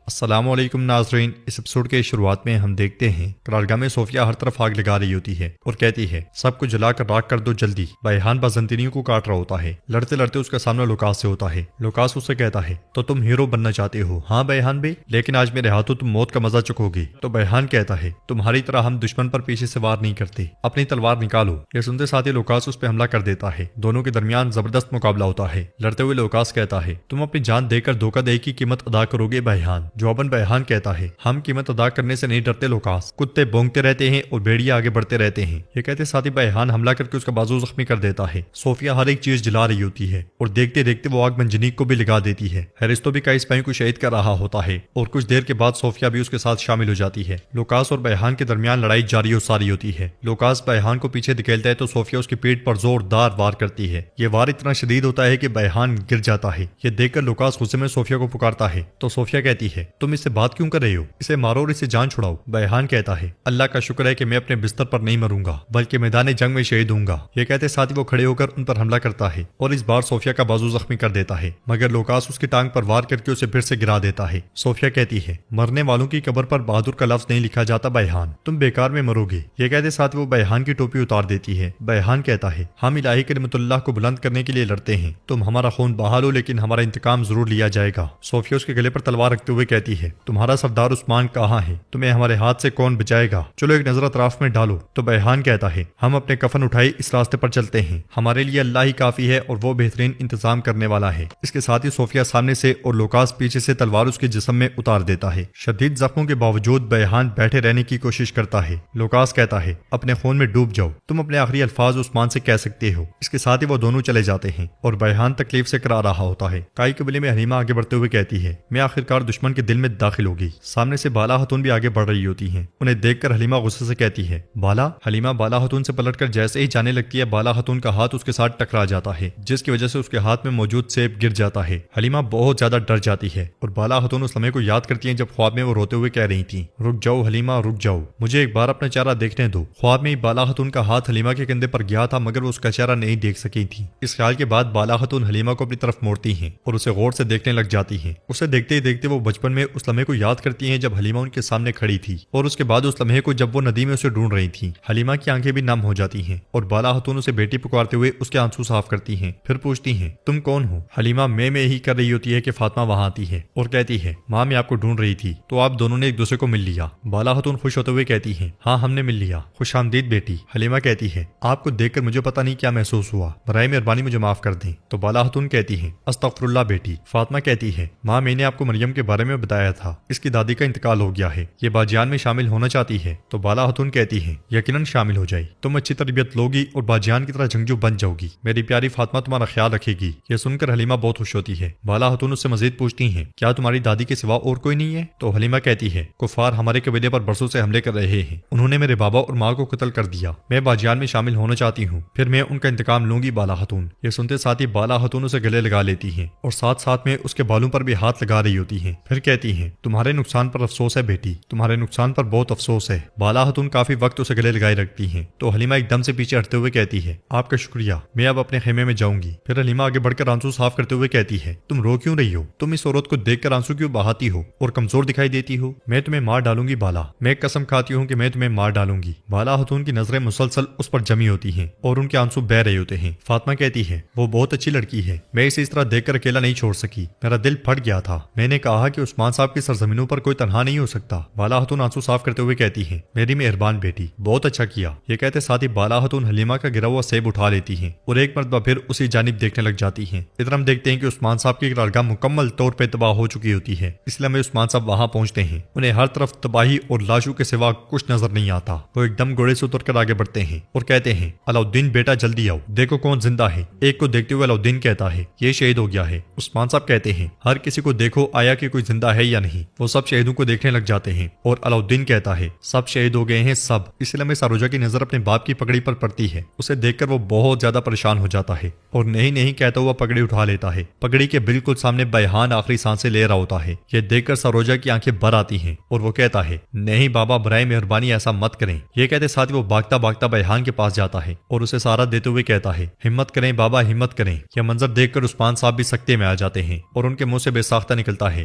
السلام علیکم ناظرین، اس ایپیسوڈ کے شروعات میں ہم دیکھتے ہیں قرارگاہ میں صوفیہ ہر طرف آگ لگا رہی ہوتی ہے اور کہتی ہے سب کو جلا کر راکھ کر دو جلدی۔ بیحان بازنطینیوں کو کاٹ رہا ہوتا ہے، لڑتے لڑتے اس کا سامنا لوکاس سے ہوتا ہے۔ لوکاس اس سے کہتا ہے تو تم ہیرو بننا چاہتے ہو؟ ہاں بیحان بے، لیکن آج میرے ہاتھوں تم موت کا مزہ چکو گے۔ تو بیحان کہتا ہے تمہاری طرح ہم دشمن پر پیچھے سے وار نہیں کرتے، اپنی تلوار نکالو۔ یہ سنتے ساتھ ہی لوکاس اس پہ حملہ کر دیتا ہے۔ دونوں کے درمیان زبردست مقابلہ ہوتا ہے۔ لڑتے ہوئے لوکاس کہتا ہے تم اپنی جان دے کر دھوکہ دے کی قیمت ادا کرو گے بیحان؟ جواباً بیحان کہتا ہے ہم قیمت ادا کرنے سے نہیں ڈرتے لوکاس، کتے بونگتے رہتے ہیں اور بھیڑیے آگے بڑھتے رہتے ہیں۔ یہ کہتے ساتھ ہی بیحان حملہ کر کے اس کا بازو زخمی کر دیتا ہے۔ صوفیہ ہر ایک چیز جلا رہی ہوتی ہے اور دیکھتے دیکھتے وہ آگ منجنیق کو بھی لگا دیتی ہے۔ ہیرستو بھی کئی سپاہیوں کو شہید کر رہا ہوتا ہے اور کچھ دیر کے بعد صوفیہ بھی اس کے ساتھ شامل ہو جاتی ہے۔ لوکاس اور بیحان کے درمیان لڑائی جاری و ساری ہوتی ہے۔ لوکاس بیحان کو پیچھے دھکیلتا ہے تو صوفیہ اس کی پیٹھ پر زوردار وار کرتی ہے۔ یہ وار اتنا شدید ہوتا ہے کہ بیحان گر جاتا ہے۔ یہ دیکھ کر لوکاس غصے میں صوفیہ کو پکارتا ہے تو صوفیہ کہتی ہے تم اس سے بات کیوں کر رہے ہو؟ اسے مارو اور اسے جان چھڑاؤ۔ بیحان کہتا ہے اللہ کا شکر ہے کہ میں اپنے بستر پر نہیں مروں گا بلکہ میدان جنگ میں شہید ہوں گا۔ یہ کہتے ساتھ ہی وہ کھڑے ہو کر ان پر حملہ کرتا ہے اور اس بار صوفیہ کا بازو زخمی کر دیتا ہے، مگر لوکاس اس کی ٹانگ پر وار کر کے اسے پھر سے گرا دیتا ہے۔ صوفیہ کہتی ہے مرنے والوں کی قبر پر بہادر کا لفظ نہیں لکھا جاتا بیحان، تم بیکار میں مرو گے۔ یہ کہتے ساتھ وہ بیحان کی ٹوپی اتار دیتی ہے۔ بیحان کہتا ہے ہم الہی کلمت اللہ کو بلند کرنے کے لیے لڑتے ہیں، تم ہمارا خون بہا لو لیکن ہمارا انتقام ضرور لیا جائے گا۔ صوفیہ اس کے گلے پر تلوار رکھتے ہوئے کہتی ہے تمہارا سردار عثمان کہاں ہے؟ تمہیں ہمارے ہاتھ سے کون بچائے گا؟ چلو ایک نظر اطراف میں ڈالو۔ تو بیحان کہتا ہے ہم اپنے کفن اٹھائے اس راستے پر چلتے ہیں، ہمارے لیے اللہ ہی کافی ہے اور وہ بہترین انتظام کرنے والا ہے۔ اس کے ساتھ ہی صوفیہ سامنے سے اور لوکاس پیچھے سے تلوار اس کے جسم میں اتار دیتا ہے۔ شدید زخموں کے باوجود بیحان بیٹھے رہنے کی کوشش کرتا ہے۔ لوکاس کہتا ہے اپنے خون میں ڈوب جاؤ، تم اپنے آخری الفاظ عثمان سے کہہ سکتے ہو۔ اس کے ساتھ ہی وہ دونوں چلے جاتے ہیں اور بیحان تکلیف سے کرا رہا ہوتا ہے۔ کائی قبیلے میں حلیمہ آگے بڑھتے ہوئے کہتی ہے میں آخرکار دشمن کے دل میں داخل ہوگی۔ سامنے سے بالا خاتون بھی آگے بڑھ رہی ہوتی ہیں، انہیں دیکھ کر حلیمہ غصے سے کہتی ہے بالا۔ حلیمہ بالا خاتون سے پلٹ کر جیسے ہی جانے لگتی ہے بالا خاتون کا ہاتھ اس کے ساتھ ٹکرا جاتا ہے، جس کی وجہ سے اس کے ہاتھ میں موجود سیب گر جاتا ہے۔ حلیمہ بہت زیادہ ڈر جاتی ہے اور بالا خاتون اس لمحے کو یاد کرتی ہیں جب خواب میں وہ روتے ہوئے کہہ رہی تھی رک جاؤ حلیمہ رک جاؤ، مجھے ایک بار اپنا چہرہ دیکھنے دو۔ خواب میں ہی بالا خاتون کا ہاتھ حلیمہ کے کندھے پر گیا تھا مگر وہ اس کا چہرہ نہیں دیکھ سکی تھی۔ اس خیال کے بعد بالا خاتون حلیمہ کو اپنی طرف موڑتی ہیں اور اسے غور سے دیکھنے لگ جاتی ہیں۔ اسے دیکھتے ہی دیکھتے وہ بچپن میں اس لمحے کو یاد کرتی ہیں جب حلیمہ ان کے سامنے کھڑی تھی، اور اس کے بعد اس لمحے کو جب وہ ندی میں اسے ڈھونڈ رہی تھی۔ حلیمہ کی آنکھیں بھی نم ہو جاتی ہیں اور بالا خاتون اسے بیٹی پکارتے ہوئے اس کے آنسو صاف کرتی ہیں، پھر پوچھتی ہیں تم کون ہو؟ حلیمہ میں ہی کر رہی ہوتی ہے کہ فاطمہ وہاں آتی ہے اور کہتی ہے ماں میں آپ کو ڈھونڈ رہی تھی تو آپ دونوں نے ایک دوسرے کو مل لیا۔ بالا خاتون خوش ہوتے ہوئے کہتی ہیں ہاں ہم نے مل لیا، خوش آمدید بیٹی۔ حلیمہ کہتی ہے آپ کو دیکھ کر مجھے پتہ نہیں کیا محسوس ہوا، برائے مہربانی مجھے معاف کر دیں۔ تو بالا خاتون کہتی ہیں استغفر اللہ بیٹی۔ فاطمہ کہتی ہے ماں میں نے آپ کو مریم کے بارے میں بتایا تھا، اس کی دادی کا انتقال ہو گیا ہے، یہ باجیان میں شامل ہونا چاہتی ہے۔ تو بالا خاتون کہتی ہے یقیناً شامل ہو جائے، تم اچھی تربیت لوگی اور باجیان کی طرح جنگجو بن جاؤ گی، میری پیاری فاطمہ تمہارا خیال رکھے گی۔ یہ سن کر حلیمہ بہت خوش ہوتی ہے۔ بالا خاتون اس سے مزید پوچھتی ہیں کیا تمہاری دادی کے سوا اور کوئی نہیں ہے؟ تو حلیمہ کہتی ہے کفار ہمارے قبیلے پر برسوں سے حملے کر رہے ہیں، انہوں نے میرے بابا اور ماں کو قتل کر دیا، میں باجیان میں شامل ہونا چاہتی ہوں، پھر میں ان کا انتقام لوں گی بالا خاتون۔ یہ سنتے ساتھ ہی بالا خاتون اسے گلے لگا لیتی ہیں اور ساتھ ساتھ میں اس کے بالوں پر بھی ہاتھ لگا رہی ہوتی ہیں، پھر کہتی ہیں تمہارے نقصان پر افسوس ہے بیٹی، تمہارے نقصان پر بہت افسوس ہے۔ بالا خاتون کافی وقت اسے گلے لگائے رکھتی ہیں تو حلیمہ ایک دم سے پیچھے ہٹتے ہوئے کہتی ہے آپ کا شکریہ، میں اب اپنے خیمے میں جاؤں گی۔ پھر حلیمہ آگے بڑھ کر آنسو صاف کرتے ہوئے کہتی ہے تم رو کیوں رہی ہو؟ تم اس عورت کو دیکھ کر آنسو کیوں بہاتی ہو اور کمزور دکھائی دیتی ہو؟ میں تمہیں مار ڈالوں گی بالا، میں قسم کھاتی ہوں کہ میں تمہیں مار ڈالوں گی۔ بالا خاتون کی نظریں مسلسل اس پر جمی ہوتی ہیں اور ان کے آنسو بہہ رہے ہوتے ہیں۔ فاطمہ کہتی ہے وہ بہت اچھی لڑکی ہے، میں اسے اس طرح دیکھ کر اکیلا نہیں چھوڑ سکی، میرا دل پھٹ گیا تھا، میں نے کہا کہ عثمان صاحب کی سرزمینوں پر کوئی تنہا نہیں ہو سکتا۔ بالا خاتون آنسو صاف کرتے ہوئے کہتی ہیں میری مہربان بیٹی، بہت اچھا کیا۔ یہ کہتے ساتھ ہی بالا خاتون حلیمہ کا گرا ہوا سیب اٹھا لیتی ہیں اور ایک مرتبہ پھر اسی جانب دیکھنے لگ جاتی ہیں۔ ادھر ہم دیکھتے ہیں کہ عثمان صاحب کی قرارگاہ مکمل طور پہ تباہ ہو چکی ہوتی ہے، اس لیے عثمان صاحب وہاں پہنچتے ہیں، انہیں ہر طرف تباہی اور لاشوں کے سوا کچھ نظر نہیں آتا۔ وہ ایک دم گھوڑے سے اتر کر آگے بڑھتے ہیں اور کہتے ہیں علاؤدین بیٹا جلدی آؤ، دیکھو کون زندہ ہے۔ ایک کو دیکھتے ہوئے علاؤدین کہتا ہے یہ شہید ہو گیا ہے۔ عثمان صاحب کہتے ہیں ہر کسی کو دیکھو آیا کہ کوئی زندہ ہے یا نہیں۔ وہ سب شہیدوں کو دیکھنے لگ جاتے ہیں اور علاؤدین کہتا ہے سب شہید ہو گئے ہیں سب۔ اس لیے ساروجہ کی نظر اپنے باپ کی پگڑی پر پڑتی ہے، اسے دیکھ کر وہ بہت زیادہ پریشان ہو جاتا ہے اور نہیں کہتا ہوا پگڑی اٹھا لیتا ہے۔ پگڑی کے بالکل سامنے بیحان آخری سانسیں لے رہا ہوتا ہے۔ یہ دیکھ کر ساروجہ کی آنکھیں بھر آتی ہیں اور وہ کہتا ہے نہیں بابا برائے مہربانی ایسا مت کریں۔ یہ کہتے ساتھ وہ بھاگتا بھاگتا بیحان کے پاس جاتا ہے اور اسے سہارا دیتے ہوئے کہتا ہے ہمت کریں بابا ہمت کریں۔ یہ منظر دیکھ کر عثمان صاحب بھی سکتے میں آ جاتے ہیں اور ان کے منہ سے بے ساختہ نکلتا ہے